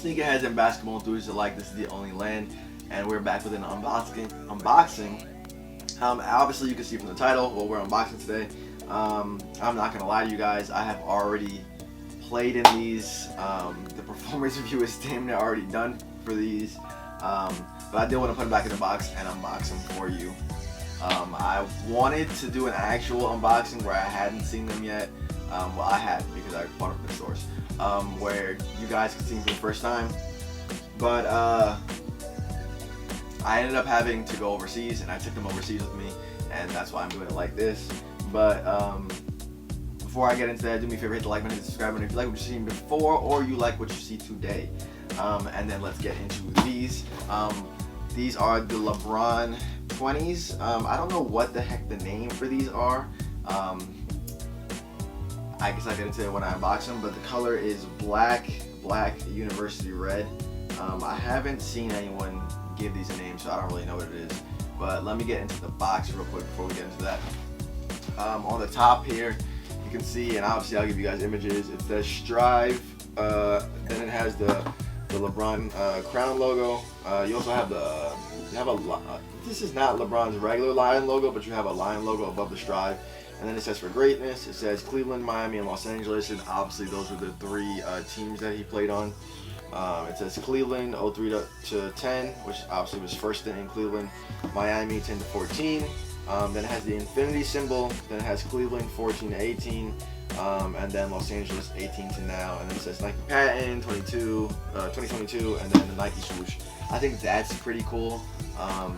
Sneakerheads and basketball enthusiasts alike, this is the only land, and we're back with an unboxing. Obviously you can see from the title what we're unboxing today. I'm not gonna lie to you guys, I have already played in these. The performance review is damn near already done for these, but I did want to put them back in the box and unbox them for you. I wanted to do an actual unboxing where I hadn't seen them yet. Well, I had, because I bought them in the stores, where you guys could see them for the first time. But I ended up having to go overseas, and I took them overseas with me, and that's why I'm doing it like this. But before I get into that, do me a favor, hit the like button, hit the subscribe button if you like what you've seen before or you like what you see today. And then let's get into these. These are the Lebron 20s. I don't know what the heck the name for these are. I guess I'll get into it when I unbox them, but the color is black university red. I haven't seen anyone give these a name, so I don't really know what it is. But let me get into the box real quick before we get into that. On the top here, you can see, and obviously I'll give you guys images, it says Strive, then it has the LeBron crown logo. You also have this is not LeBron's regular lion logo, but you have a lion logo above the Strive. And then it says for greatness, it says Cleveland, Miami, and Los Angeles, and obviously those are the three teams that he played on. It says Cleveland 03 to 10, which obviously was first in Cleveland, Miami 10 to 14. Then it has the infinity symbol, then it has Cleveland 14 to 18, and then Los Angeles 18 to now, and then it says Nike patent 2022, and then the Nike swoosh. I think that's pretty cool. I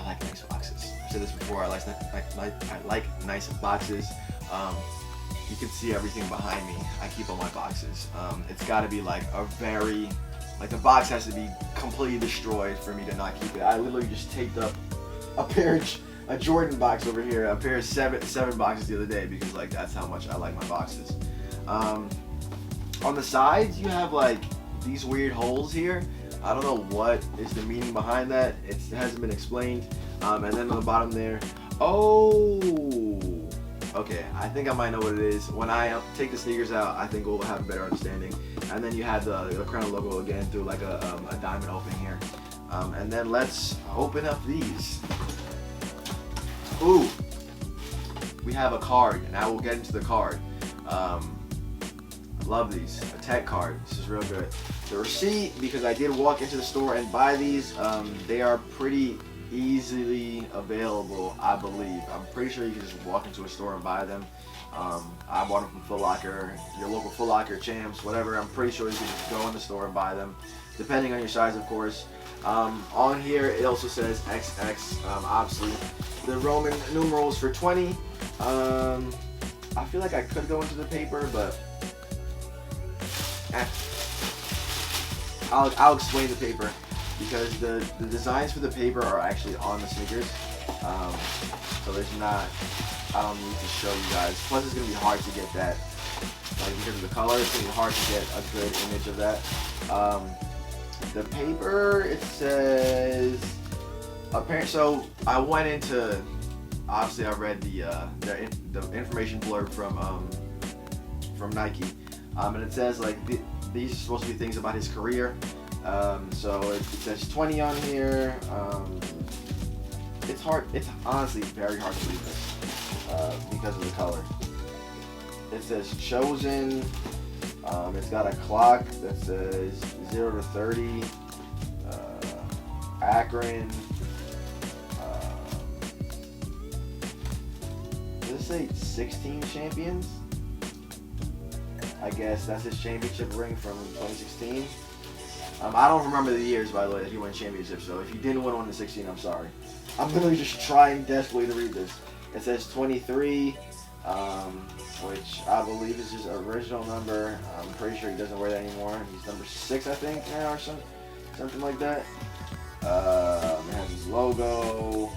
like nice boxes. I've said this before, I like nice boxes. You can see everything behind me. I keep all my boxes. It's got to be like the box has to be completely destroyed for me to not keep it. I literally just taped up a Jordan box over here, a pair of seven boxes the other day, because like that's how much I like my boxes. On the sides, you have like these weird holes here. I don't know what is the meaning behind that. It hasn't been explained. And then on the bottom there, okay, I think I might know what it is. When I take the sneakers out, I think we'll have a better understanding. And then you have the crown logo again through like a diamond opening here. And then let's open up these. Ooh, we have a card, and I will get into the card. Love these. A tech card. This is real good. The receipt, because I did walk into the store and buy these, they are pretty easily available, I believe. I'm pretty sure you can just walk into a store and buy them. I bought them from Foot Locker, your local Foot Locker, Champs, whatever. I'm pretty sure you can just go in the store and buy them, depending on your size, of course. On here, it also says XX, obviously. The Roman numerals for 20. I feel like I could go into the paper, but I'll explain the paper, because the designs for the paper are actually on the sneakers. So there's not, I don't need to show you guys. Plus it's going to be hard to get that, like because of the color, it's going to be hard to get a good image of that. The paper, it says, apparently, so I went into, obviously I read the information blurb from Nike, and it says like these are supposed to be things about his career. So it says 20 on here. It's honestly very hard to read this because of the color. It says chosen. It's got a clock that says 0 to 30. Akron. Does it say 16 champions? I guess that's his championship ring from 2016. I don't remember the years, by the way, that he won championships, so if you didn't win one in 16, I'm sorry. I'm literally just trying desperately to read this. It says 23, which I believe is his original number. I'm pretty sure he doesn't wear that anymore. He's number 6, I think, now, or something like that. It has his logo.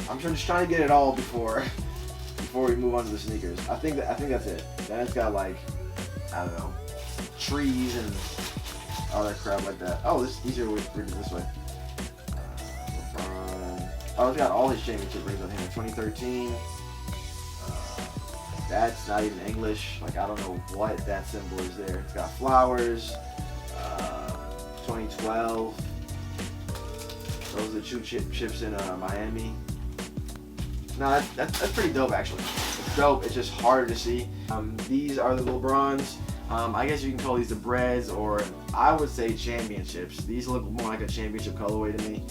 I'm just trying to get it all before we move on to the sneakers. I think that's it. Then it's got like, I don't know, trees and other crap like that. Oh, this is easier to read it this way. Oh, it's got all his championship rings on here. 2013. That's not even English. Like, I don't know what that symbol is there. It's got flowers. 12. Those are the two chips in Miami. No, that's pretty dope actually. It's dope. It's just harder to see. These are the LeBrons. I guess you can call these the breads, or I would say championships. These look more like a championship colorway to me.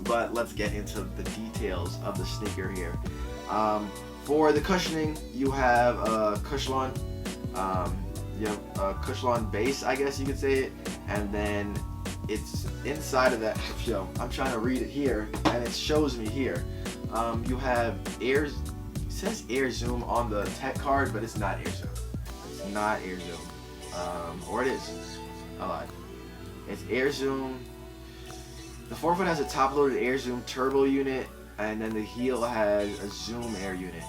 But let's get into the details of the sneaker here. For the cushioning, you have Cushlon. You have a Cushlon base, I guess you could say it, and then it's inside of that. Yo, I'm trying to read it here, and it shows me here. You have Air. It says Air Zoom on the tech card, but it's not Air Zoom. It's not Air Zoom. Or it is. I lied. It's Air Zoom. The forefoot has a top-loaded Air Zoom turbo unit, and then the heel has a Zoom Air unit.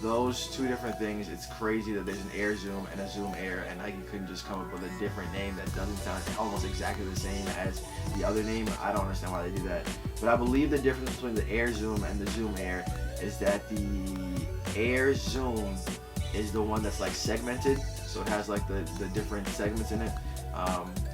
Those two different things, it's crazy that there's an Air Zoom and a Zoom Air, and you couldn't just come up with a different name that doesn't sound almost exactly the same as the other name. I don't understand why they do that. But I believe the difference between the Air Zoom and the Zoom Air is that the Air Zoom is the one that's like segmented, so it has like the different segments in it.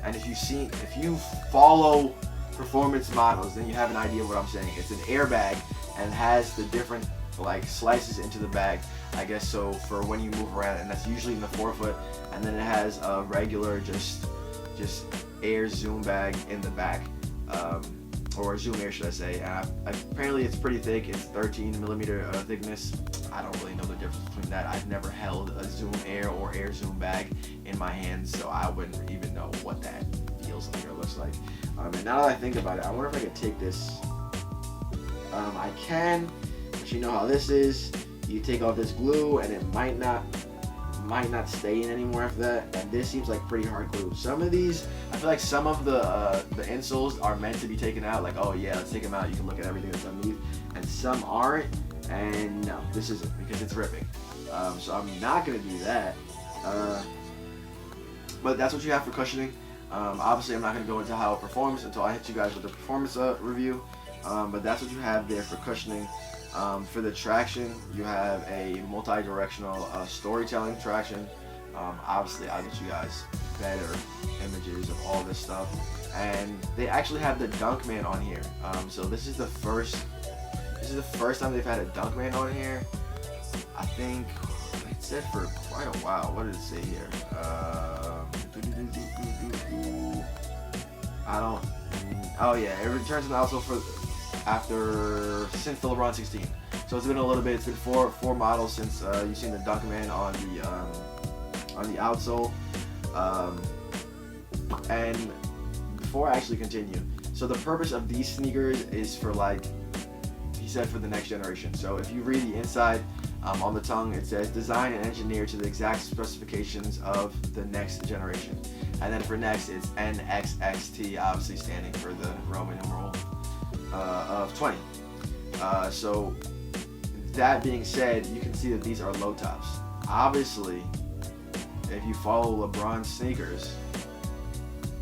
And if you follow performance models, then you have an idea of what I'm saying. It's an airbag and has the different like slices into the bag, I guess, so for when you move around, and that's usually in the forefoot, and then it has a regular just Air Zoom bag in the back, or Zoom Air should I say. Apparently it's pretty thick. It's 13mm thickness. I don't really know the difference between that. I've never held a Zoom Air or Air Zoom bag in my hands, so I wouldn't even know what that feels like or looks like. And now that I think about it, I wonder if I could take this. I can. You know how this is. You take off this glue and it might not stay in anymore after that, and this seems like pretty hard glue. Some of these, I feel like some of the insoles are meant to be taken out, like, oh yeah, let's take them out, you can look at everything that's underneath, and some aren't, and no, this isn't, because it's ripping. So I'm not gonna do that, but that's what you have for cushioning. Obviously I'm not gonna go into how it performs until I hit you guys with the performance review, but that's what you have there for cushioning. For the traction, you have a multi-directional storytelling traction. Obviously, I'll get you guys better images of all this stuff. And they actually have the Dunkman on here. So this is the first time they've had a Dunkman on here. I think it said for quite a while. What did it say here? Oh yeah, it returns an outsole since the LeBron 16. So it's been a little bit. It's been four models since you've seen the Dunkman on the outsole. And before I actually continue, so the purpose of these sneakers is for, like he said, for the next generation. So if you read the inside on the tongue, it says designed and engineered to the exact specifications of the next generation. And then for next, it's NXXT, obviously standing for the Roman numeral of 20. So that being said, you can see that these are low tops. Obviously, if you follow LeBron's sneakers,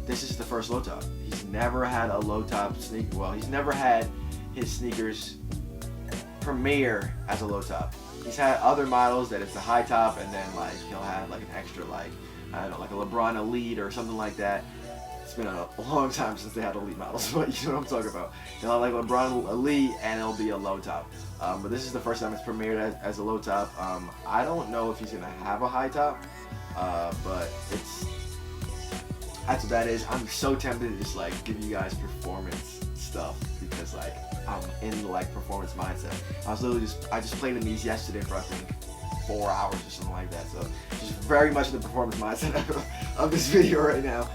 this is the first low top. He's never had a low top sneaker. Well, he's never had his sneakers premiere as a low top. He's had other models that it's a high top, and then like he'll have like an extra, like, I don't know, like a LeBron Elite or something like that. It's been a long time since they had elite models, but you know what I'm talking about. They'll have like LeBron Elite and it'll be a low top. But this is the first time it's premiered as a low top. I don't know if he's gonna have a high top, but that's what that is. I'm so tempted to just like give you guys performance stuff because like I'm in the like performance mindset. I just played in these yesterday for I think 4 hours or something like that. So just very much in the performance mindset of this video right now.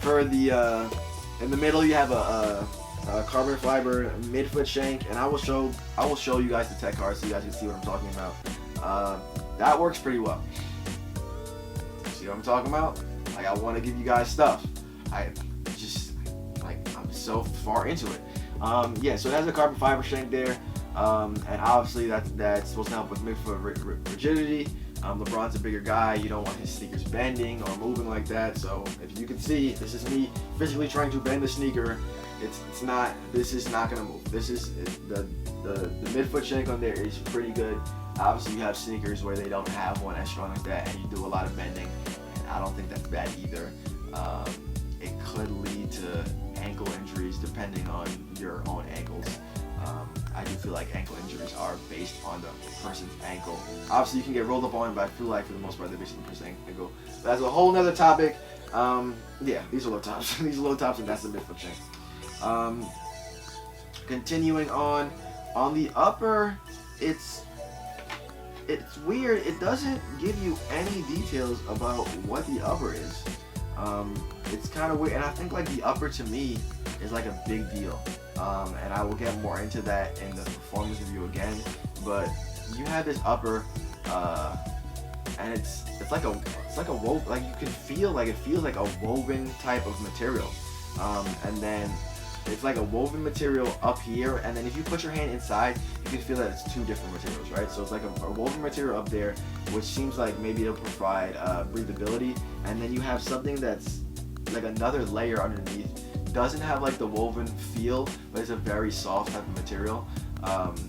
For the in the middle you have a carbon fiber midfoot shank, and I will show you guys the tech card so you guys can see what I'm talking about. That works pretty well. See what I'm talking about? Like, I want to give you guys stuff. I'm so far into it. Yeah, so it has a carbon fiber shank there, and obviously that's supposed to help with midfoot rigidity. LeBron's a bigger guy. You don't want his sneakers bending or moving like that. So if you can see, this is me physically trying to bend the sneaker. This is not gonna move. This is the midfoot shank on there is pretty good. Obviously, you have sneakers where they don't have one as strong as that, and you do a lot of bending. And I don't think that's bad either. It could lead to ankle injuries depending on your own ankles. I do feel like ankle injuries are based on the person's ankle. Obviously, you can get rolled up on, but I feel like for the most part, they're based on the person's ankle. But that's a whole nother topic. Yeah, these are low tops. These are low tops, and that's the Midfoot Shank. Continuing on the upper, it's weird. It doesn't give you any details about what the upper is. It's kind of weird, and I think like the upper to me is like a big deal. And I will get more into that in the performance review again. But you have this upper, and it's like a woven, like you can feel like it feels like a woven type of material, and then it's like a woven material up here, and then if you put your hand inside, you can feel that it's two different materials, right? So it's like a woven material up there, which seems like maybe it'll provide breathability, and then you have something that's like another layer underneath. Doesn't have like the woven feel, but it's a very soft type of material.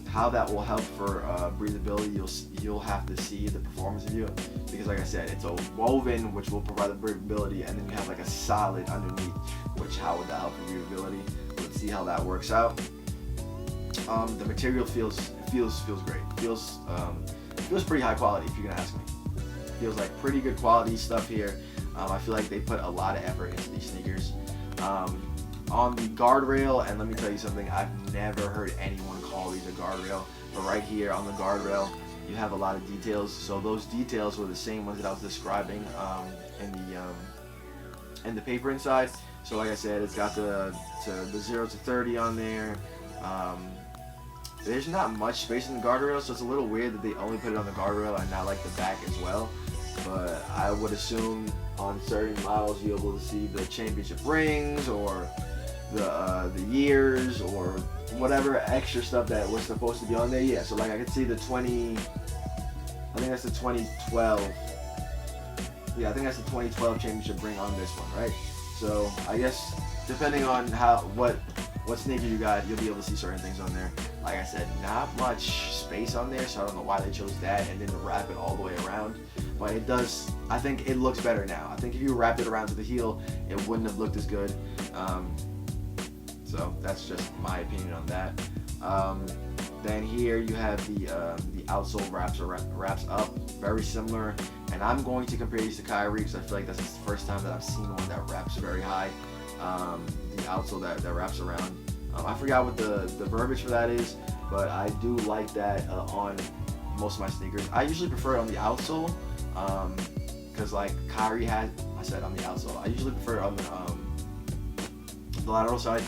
How that will help for breathability, you'll have to see the performance review, because like I said, it's a woven which will provide the breathability, and then you have like a solid underneath, which how would that help for breathability? Let's see how that works out. The material feels great. Feels pretty high quality, if you're gonna ask me. Feels like pretty good quality stuff here. I feel like they put a lot of effort into these sneakers. On the guardrail, and let me tell you something, I've never heard anyone call these a guardrail, but right here on the guardrail, you have a lot of details. So those details were the same ones that I was describing in the paper inside. So like I said, it's got the 0 to 30 on there. There's not much space in the guardrail, so it's a little weird that they only put it on the guardrail and not like the back as well. But I would assume on certain models you'll be able to see the championship rings or the years or whatever extra stuff that was supposed to be on there. Yeah, so like I could see the 20, I think that's the 2012. Yeah, I think that's the 2012 championship ring on this one, right? So I guess depending on what sneaker you got, you'll be able to see certain things on there. Like I said, not much space on there, so I don't know why they chose that and then to wrap it all the way around. But it does, I think it looks better now. I think if you wrapped it around to the heel, it wouldn't have looked as good. So that's just my opinion on that. Then here you have the outsole wraps up, very similar. And I'm going to compare these to Kyrie because I feel like that's the first time that I've seen one that wraps very high. The outsole that wraps around. I forgot what the verbiage for that is, but I do like that on most of my sneakers. I usually prefer it on the outsole because like Kyrie has, I said on the outsole. I usually prefer it on the lateral side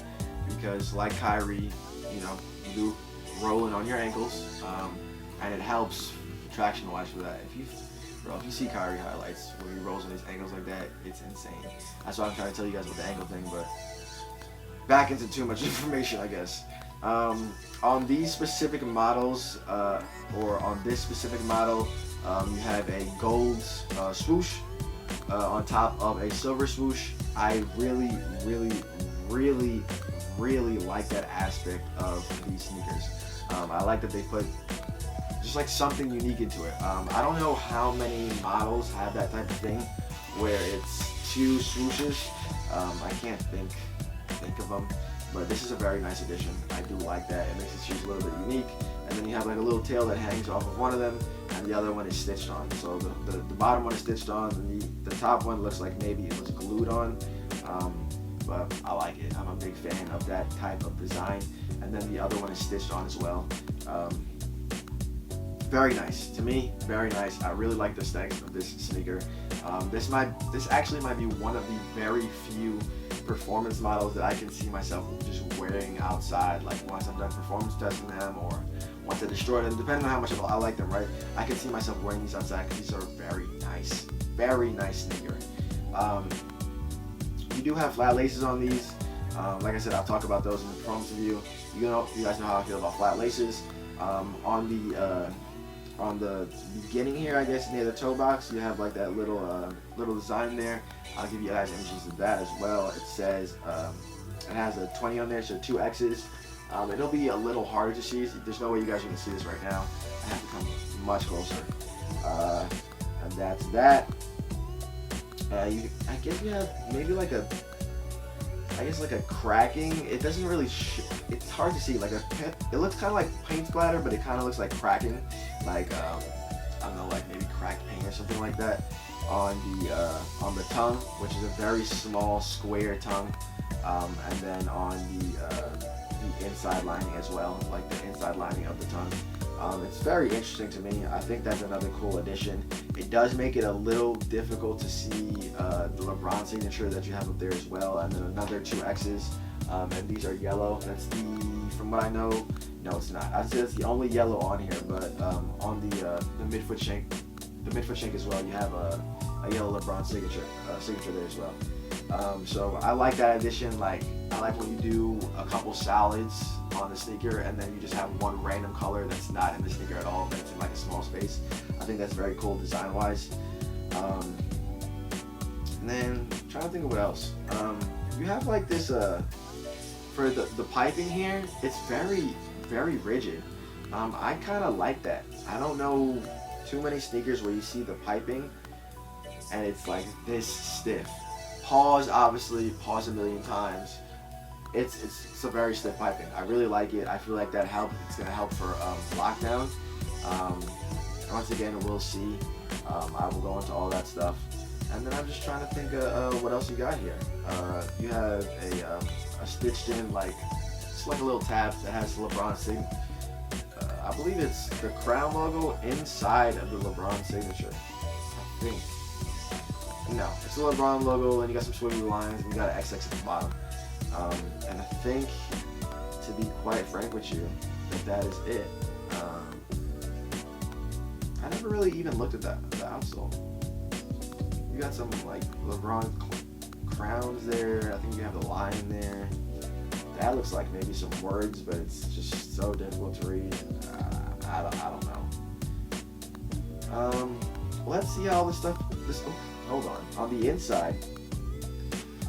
because like Kyrie, you know, you do rolling on your ankles, and it helps traction wise for that. If you see Kyrie highlights when he rolls on his ankles like that, it's insane. That's why I'm trying to tell you guys about the ankle thing, but back into too much information, I guess. On these specific models, or on this specific model, you have a gold swoosh on top of a silver swoosh. I really like that aspect of these sneakers. I like that they put just like something unique into it. I don't know how many models have that type of thing where it's two swooshes. I can't think of them, but this is a very nice addition. I do like that. It makes the shoes a little bit unique. And then you have like a little tail that hangs off of one of them, and the other one is stitched on. So the bottom one is stitched on, and the top one looks like maybe it was glued on. But I like it. I'm a big fan of that type of design. And then the other one is stitched on as well. Very nice. To me, very nice. I really like the aesthetics of this sneaker. This actually might be one of the very few performance models that I can see myself just wearing outside, like once I'm done performance testing them or once I destroy them, depending on how much I like them, right? I can see myself wearing these outside because these are very nice sneaker. You do have flat laces on these. Like I said, I'll talk about those in the performance review. You guys know how I feel about flat laces. On the beginning here, I guess near the toe box, you have like that little design there. I'll give you guys images of that as well. It says it has a 20 on there, so 2 X's. It'll be a little harder to see. There's no way you guys are gonna see this right now. I have to come much closer. And that's that. I guess you have maybe like a, I guess like a cracking. It doesn't really, it's hard to see. Like it looks kind of like paint splatter, but it kind of looks like cracking. Like, I don't know, like maybe cracked paint or something like that on the tongue, which is a very small square tongue. And then on the inside lining as well, like the inside lining of the tongue. It's very interesting to me. I think that's another cool addition. It does make it a little difficult to see the Lebron signature that you have up there as well, and then another 2 X's, and these are yellow. That's from what I know, no, it's not. I'd say that's the only yellow on here, but on the Midfoot Shank, as well, you have a yellow Lebron signature there as well. So I like that addition. Like, I like when you do a couple solids on the sneaker and then you just have one random color that's not in the sneaker at all, but it's in like a small space. I think that's very cool design wise. And then I'm trying to think of what else. You have like this for the piping here, it's very, very rigid. I kind of like that. I don't know too many sneakers where you see the piping and it's like this stiff. Pause, obviously, pause a million times. It's a very stiff piping. I really like it. I feel like that it's gonna help for lockdown. Once again, we'll see. I will go into all that stuff. And then I'm just trying to think of what else you got here. You have a stitched in, like, it's like a little tab that has the LeBron signature. I believe it's the crown logo inside of the LeBron signature. I think. No, it's the LeBron logo, and you got some swivelly lines, and you got an XX at the bottom. And I think, to be quite frank with you, that is it. I never really even looked at the outsole. You got some like LeBron crowns there. I think you have the line there. That looks like maybe some words, but it's just so difficult to read. I don't know. Let's see how this stuff. Hold on the inside.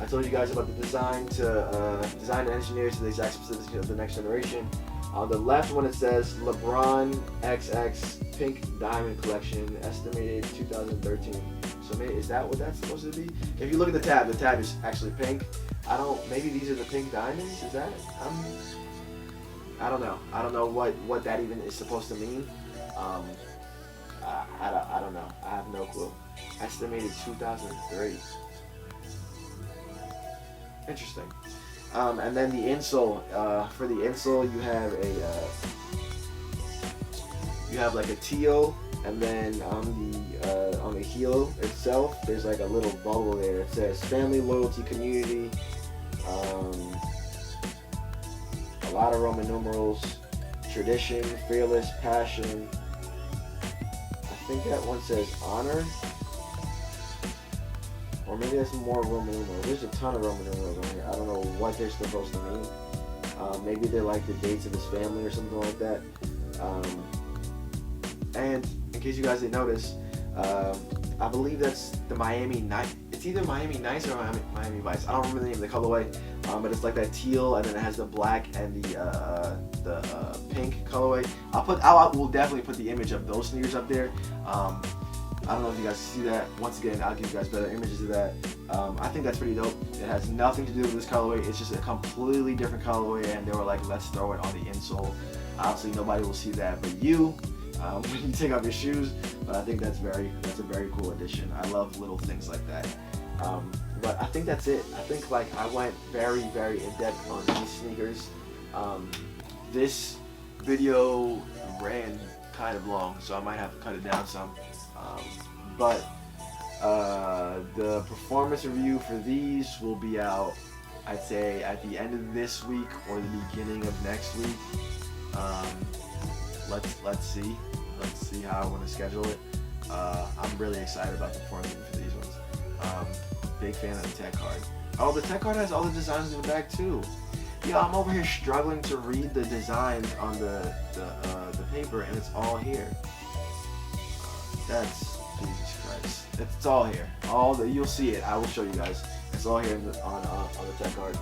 I told you guys about the design and engineer to the exact specifics of the next generation. On the left one it says LeBron XX Pink Diamond Collection, estimated 2013. So maybe, is that what that's supposed to be? If you look at the tab is actually pink. Maybe these are the pink diamonds, is that? I don't know. I don't know what that even is supposed to mean. I don't know. I have no clue. Estimated 2003. Interesting. And then the insole. For the insole, you have like a teal, and then on the heel itself, there's like a little bubble there. It says family, loyalty, community. A lot of Roman numerals. Tradition, fearless, passion. I think that one says honor. Or maybe that's more Roman numerals. There's a ton of Roman numerals on here. I don't know what they're supposed to mean. Maybe they're like the dates of his family or something like that. And in case you guys didn't notice, I believe that's the Miami Nice. It's either Miami Nice or Miami Vice. I don't remember the name of the colorway, but it's like that teal, and then it has the black and the pink colorway. I will definitely put the image of those sneakers up there. I don't know if you guys see that. Once again, I'll give you guys better images of that. I think that's pretty dope. It has nothing to do with this colorway. It's just a completely different colorway, and they were like, let's throw it on the insole. Obviously, nobody will see that but you when you take off your shoes. But I think that's a very cool addition. I love little things like that. But I think that's it. I think like I went very, very in depth on these sneakers. This video ran kind of long, so I might have to cut it down some. But the performance review for these will be out, I'd say, at the end of this week or the beginning of next week. Let's see how I want to schedule it. I'm really excited about the performance review for these ones. Big fan of the tech card. Oh, the tech card has all the designs in the back too. Yeah, I'm over here struggling to read the designs on the paper, and it's all here. That's Jesus Christ. It's all here. You'll see it. I will show you guys. It's all here on the tech card.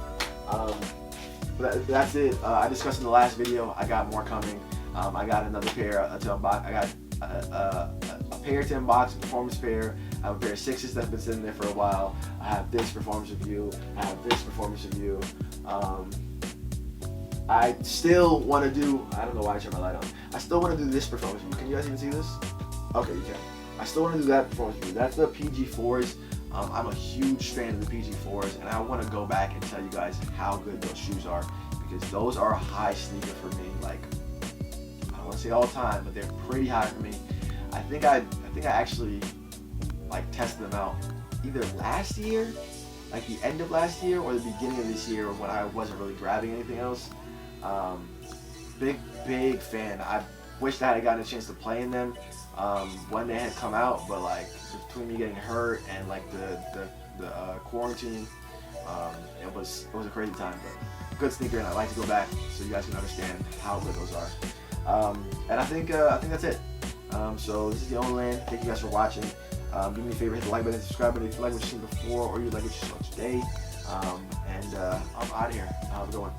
But that's it. I discussed in the last video. I got more coming. I got another pair to unbox. I got a pair to unbox, a performance pair. I have a pair of 6s that's been sitting there for a while. I have this performance review. I have this performance review. I still want to do, I don't know why I turned my light on. I still want to do this performance review. Can you guys even see this? Okay, you can. I still want to do that performance review. That's the PG4s. I'm a huge fan of the PG4s, and I want to go back and tell you guys how good those shoes are, because those are a high sneaker for me. Like, I don't want to say all the time, but they're pretty high for me. I think I actually like tested them out either last year, like the end of last year, or the beginning of this year when I wasn't really grabbing anything else. Big fan. I wished I had gotten a chance to play in them when they had come out, but like between me getting hurt and like the quarantine, it was a crazy time. But good sneaker, and I like to go back so you guys can understand how good those are. And I think that's it. So this is the Only Land. Thank you guys for watching. Do me a favor, hit the like button, subscribe button if you like what you've seen before or you like what you saw today. And I'm out of here. Have a good one.